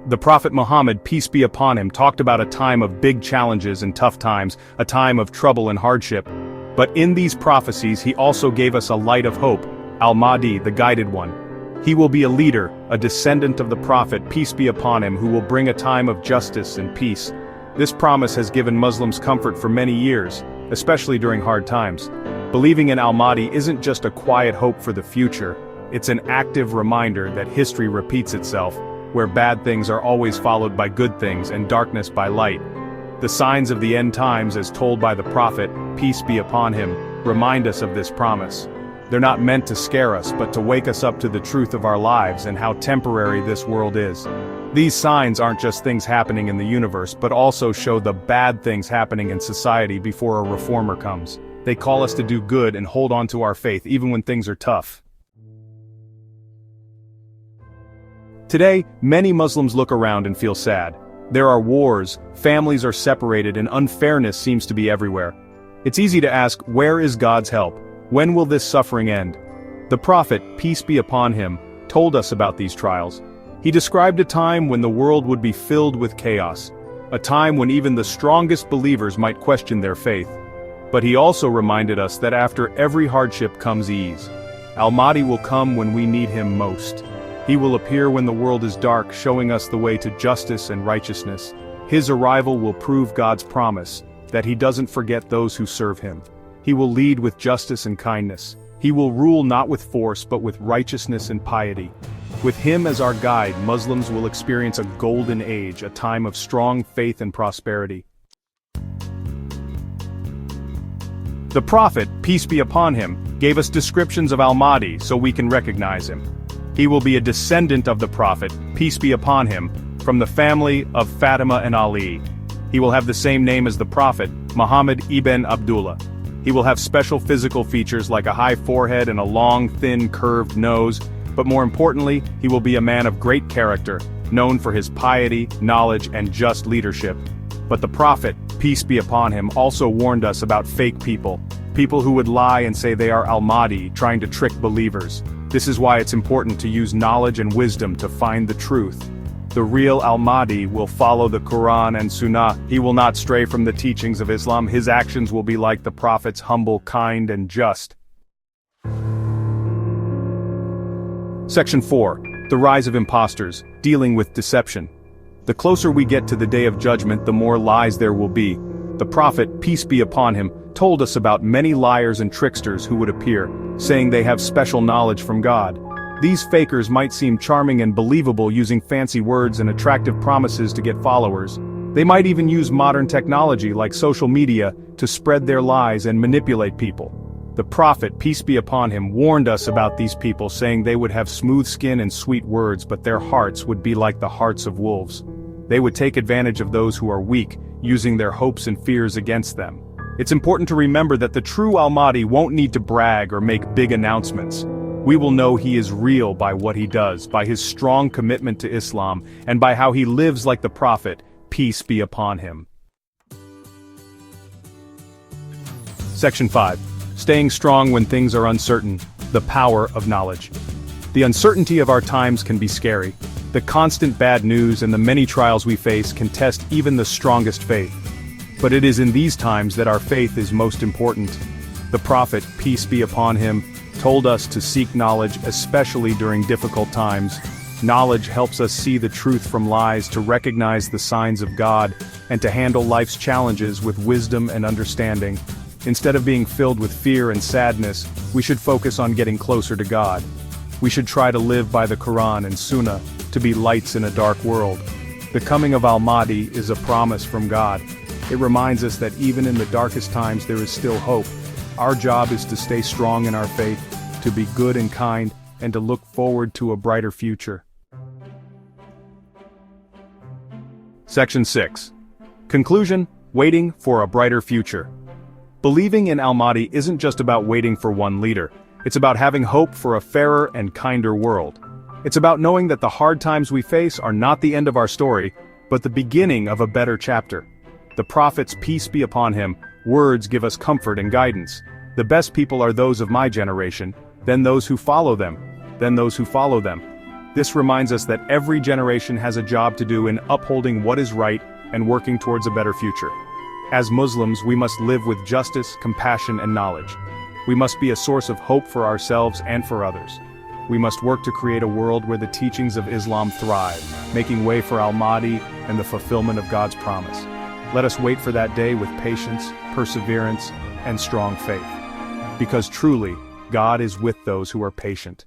The Prophet Muhammad, peace be upon him, talked about a time of big challenges and tough times, a time of trouble and hardship. But in these prophecies he also gave us a light of hope, Al-Mahdi, the guided one. He will be a leader, a descendant of the Prophet, peace be upon him, who will bring a time of justice and peace. This promise has given Muslims comfort for many years, especially during hard times. Believing in Al-Mahdi isn't just a quiet hope for the future, it's an active reminder that history repeats itself, where bad things are always followed by good things and darkness by light. The signs of the end times, as told by the Prophet, peace be upon him, remind us of this promise. They're not meant to scare us, but to wake us up to the truth of our lives and how temporary this world is. These signs aren't just things happening in the universe, but also show the bad things happening in society before a reformer comes. They call us to do good and hold on to our faith even when things are tough. Today, many Muslims look around and feel sad. There are wars, families are separated, and unfairness seems to be everywhere. It's easy to ask, where is God's help? When will this suffering end? The Prophet, peace be upon him, told us about these trials. He described a time when the world would be filled with chaos, a time when even the strongest believers might question their faith. But he also reminded us that after every hardship comes ease. Al-Mahdi will come when we need him most. He will appear when the world is dark, showing us the way to justice and righteousness. His arrival will prove God's promise, that he doesn't forget those who serve him. He will lead with justice and kindness. He will rule not with force but with righteousness and piety. With him as our guide, Muslims will experience a golden age, a time of strong faith and prosperity. The Prophet, peace be upon him, gave us descriptions of Al-Mahdi so we can recognize him. He will be a descendant of the Prophet, peace be upon him, from the family of Fatima and Ali. He will have the same name as the Prophet, Muhammad ibn Abdullah. He will have special physical features like a high forehead and a long, thin, curved nose, but more importantly, he will be a man of great character, known for his piety, knowledge, and just leadership. But the Prophet, peace be upon him, also warned us about fake people who would lie and say they are Al-Mahdi, trying to trick believers. This is why it's important to use knowledge and wisdom to find the truth. The real Al-Mahdi will follow the Quran and Sunnah. He will not stray from the teachings of Islam. His actions will be like the Prophet's, humble, kind, and just. Section 4. The Rise of Impostors, Dealing with Deception. The closer we get to the Day of Judgment, the more lies there will be. The Prophet, peace be upon him, told us about many liars and tricksters who would appear, saying they have special knowledge from God. These fakers might seem charming and believable, using fancy words and attractive promises to get followers. They might even use modern technology like social media to spread their lies and manipulate people. The Prophet, peace be upon him, warned us about these people, saying they would have smooth skin and sweet words, but their hearts would be like the hearts of wolves. They would take advantage of those who are weak, using their hopes and fears against them. It's important to remember that the true Al-Mahdi won't need to brag or make big announcements. We will know he is real by what he does, by his strong commitment to Islam, and by how he lives like the Prophet, peace be upon him. Section 5. Staying strong when things are uncertain, the power of knowledge. The uncertainty of our times can be scary. The constant bad news and the many trials we face can test even the strongest faith. But it is in these times that our faith is most important. The Prophet, peace be upon him, told us to seek knowledge, especially during difficult times. Knowledge helps us see the truth from lies, to recognize the signs of God, and to handle life's challenges with wisdom and understanding. Instead of being filled with fear and sadness, we should focus on getting closer to God. We should try to live by the Quran and Sunnah, to be lights in a dark world. The coming of Al-Mahdi is a promise from God. It reminds us that even in the darkest times there is still hope. Our job is to stay strong in our faith, to be good and kind, and to look forward to a brighter future. Section 6. Conclusion: Waiting for a brighter future. Believing in Al-Mahdi isn't just about waiting for one leader. It's about having hope for a fairer and kinder world. It's about knowing that the hard times we face are not the end of our story, but the beginning of a better chapter. The Prophet's, peace be upon him, words give us comfort and guidance. The best people are those of my generation, then those who follow them, then those who follow them. This reminds us that every generation has a job to do in upholding what is right and working towards a better future. As Muslims, we must live with justice, compassion, and knowledge. We must be a source of hope for ourselves and for others. We must work to create a world where the teachings of Islam thrive, making way for Al-Mahdi and the fulfillment of God's promise. Let us wait for that day with patience, perseverance, and strong faith. Because truly, God is with those who are patient.